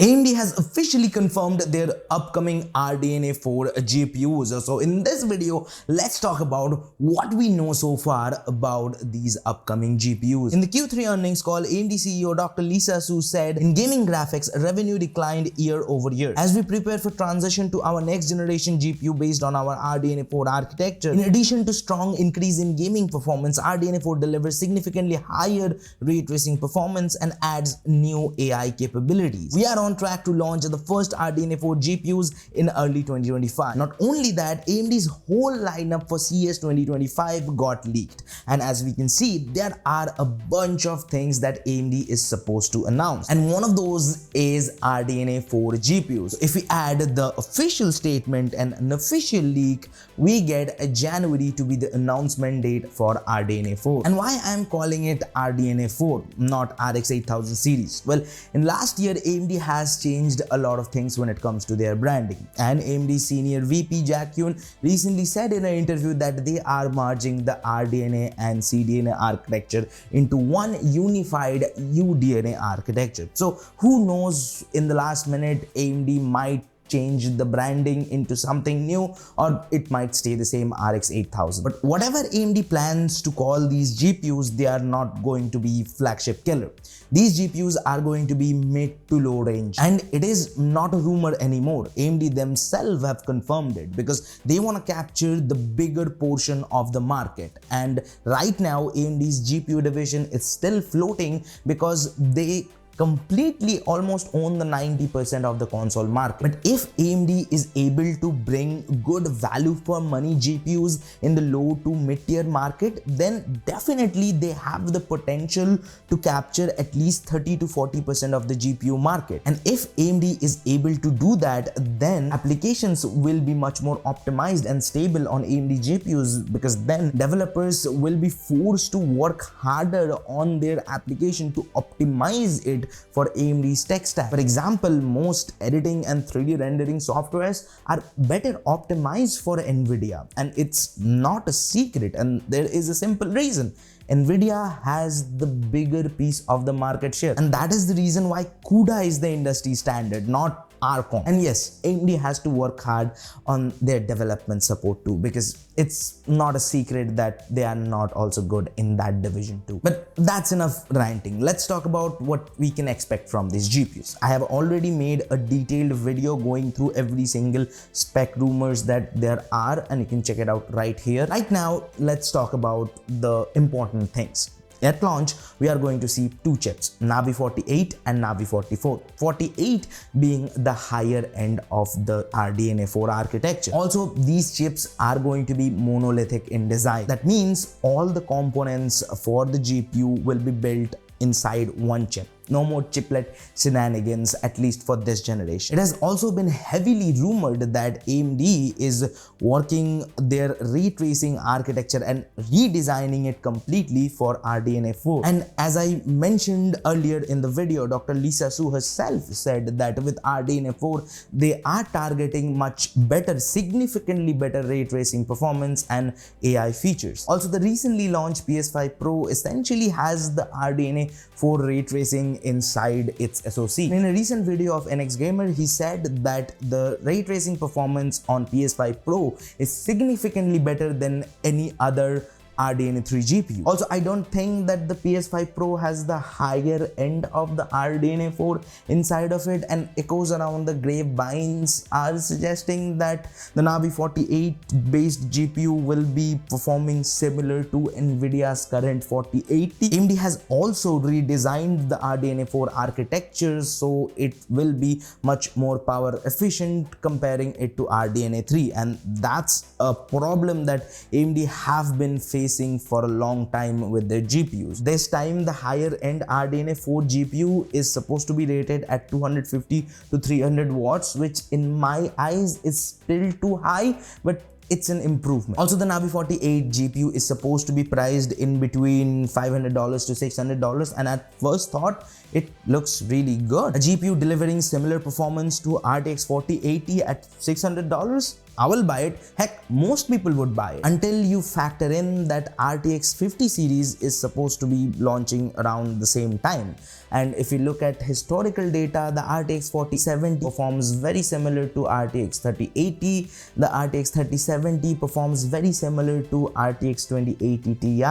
AMD has officially confirmed their upcoming RDNA 4 GPUs. So in this video, let's talk about what we know so far about these upcoming GPUs. In the Q3 earnings call, AMD CEO Dr. Lisa Su said, in gaming graphics, revenue declined year over year. As we prepare for transition to our next generation GPU based on our RDNA 4 architecture, in addition to strong increase in gaming performance, RDNA 4 delivers significantly higher ray tracing performance and adds new AI capabilities. We are on track to launch the first RDNA 4 GPUs in early 2025. Not only that, AMD's whole lineup for CES 2025 got leaked, and as we can see, there are a bunch of things that AMD is supposed to announce, and one of those is RDNA 4 GPUs. If we add the official statement and an official leak, we get a January to be the announcement date for RDNA 4. And why I'm calling it RDNA 4, not RX 8000 series? Well, in last year, AMD has changed a lot of things when it comes to their branding, and AMD senior VP Jack Kuhn recently said in an interview that they are merging the RDNA and CDNA architecture into one unified UDNA architecture. So who knows, in the last minute AMD might change the branding into something new, or it might stay the same RX 8000. But whatever AMD plans to call these GPUs, they are not going to be flagship killer. These GPUs are going to be mid to low range, and it is not a rumor anymore. AMD themselves have confirmed it because they want to capture the bigger portion of the market. And right now AMD's GPU division is still floating because they completely almost own the 90% of the console market. But if AMD is able to bring good value for money GPUs in the low to mid-tier market, then definitely they have the potential to capture at least 30 to 40% of the GPU market. And if AMD is able to do that, then applications will be much more optimized and stable on AMD GPUs, because then developers will be forced to work harder on their application to optimize it for AMD's tech stack. For example, most editing and 3D rendering softwares are better optimized for Nvidia, and it's not a secret, and there is a simple reason. Nvidia has the bigger piece of the market share, and that is the reason why CUDA is the industry standard, not Arcon. And yes, AMD has to work hard on their development support too, because it's not a secret that they are not also good in that division too. But that's enough ranting. Let's talk about what we can expect from these GPUs. I have already made a detailed video going through every single spec rumors that there are, and you can check it out right here. Right now, let's talk about the important things. At launch, we are going to see two chips, Navi 48 and Navi 44. 48 being the higher end of the RDNA 4 architecture. Also, these chips are going to be monolithic in design. That means all the components for the GPU will be built inside one chip. No more chiplet shenanigans, at least for this generation. It has also been heavily rumored that AMD is working their ray tracing architecture and redesigning it completely for RDNA 4. And as I mentioned earlier in the video, Dr. Lisa Su herself said that with RDNA 4, they are targeting much better, significantly better ray tracing performance and AI features. Also, the recently launched PS5 Pro essentially has the RDNA 4 ray tracing inside its SoC. In a recent video of NX Gamer, he said that the ray tracing performance on PS5 Pro is significantly better than any other RDNA 3 GPU. Also, I don't think that the PS5 Pro has the higher end of the RDNA 4 inside of it, and echoes around the grapevines are suggesting that the Navi 48 based GPU will be performing similar to Nvidia's current 4080. AMD has also redesigned the RDNA 4 architecture, so it will be much more power efficient comparing it to RDNA 3, and that's a problem that AMD have been facing for a long time with their GPUs. This time, the higher end RDNA 4 GPU is supposed to be rated at 250 to 300 watts, which in my eyes is still too high, but it's an improvement. Also, the Navi 48 GPU is supposed to be priced in between $500 to $600, and at first thought, it looks really good. A GPU delivering similar performance to RTX 4080 at $600? I will buy it. Heck, most people would buy it until you factor in that RTX 50 series is supposed to be launching around the same time. And if you look at historical data, the RTX 4070 performs very similar to RTX 3080. The RTX 3070 performs very similar to RTX 2080 Ti.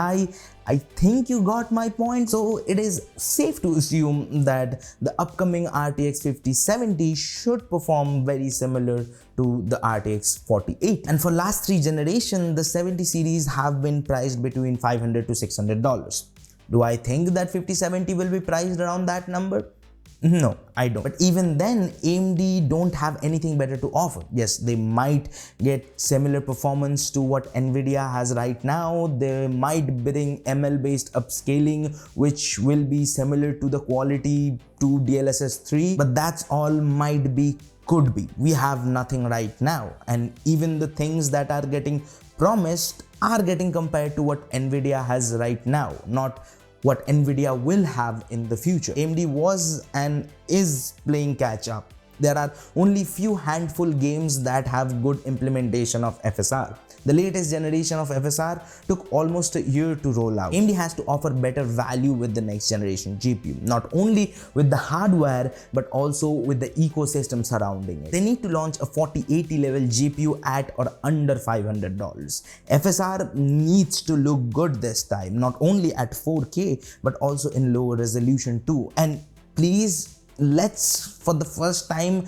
I think you got my point. So it is safe to assume that the upcoming RTX 5070 should perform very similar to the RTX 4080. And for last 3 generations, the 70 series have been priced between $500 to $600. Do I think that 5070 will be priced around that number? No, I don't. But even then, AMD don't have anything better to offer. Yes, they might get similar performance to what Nvidia has right now. They might bring ML based upscaling, which will be similar to the quality to DLSS 3, but that's all might be, could be. We have nothing right now. And even the things that are getting promised are getting compared to what Nvidia has right now, not what Nvidia will have in the future. AMD was and is playing catch up. There are only few handful games that have good implementation of FSR. The latest generation of FSR took almost a year to roll out. AMD has to offer better value with the next generation GPU, not only with the hardware but also with the ecosystem surrounding it. They need to launch a 4080 level GPU at or under $500. FSR needs to look good this time, not only at 4K but also in lower resolution too. And please, let's, for the first time,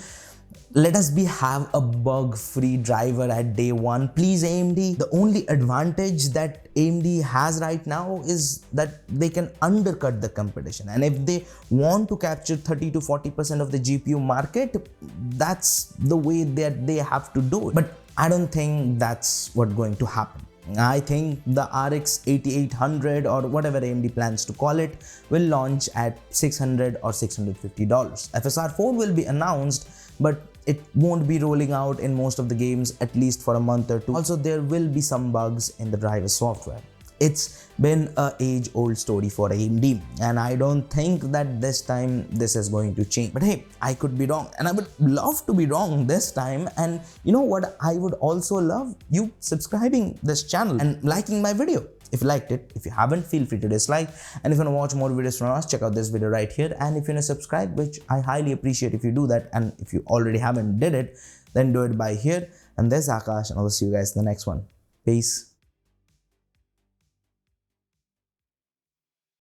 let us have a bug-free driver at day one. Please, AMD. The only advantage that AMD has right now is that they can undercut the competition. And if they want to capture 30 to 40% of the GPU market, that's the way that they have to do it. But I don't think that's what's going to happen. I think the RX 8800 or whatever AMD plans to call it will launch at $600 or $650. FSR 4 will be announced, but it won't be rolling out in most of the games at least for a month or two. Also, there will be some bugs in the driver software. It's been an age-old story for AMD, and I don't think that this time this is going to change. But hey, I could be wrong, and I would love to be wrong this time. And you know what? I would also love you subscribing this channel and liking my video if you liked it. If you haven't, feel free to dislike. And if you want to watch more videos from us, check out this video right here. And if you want to subscribe, which I highly appreciate if you do that, and if you already haven't did it, then do it by here. And this is Akash, and I'll see you guys in the next one. Peace.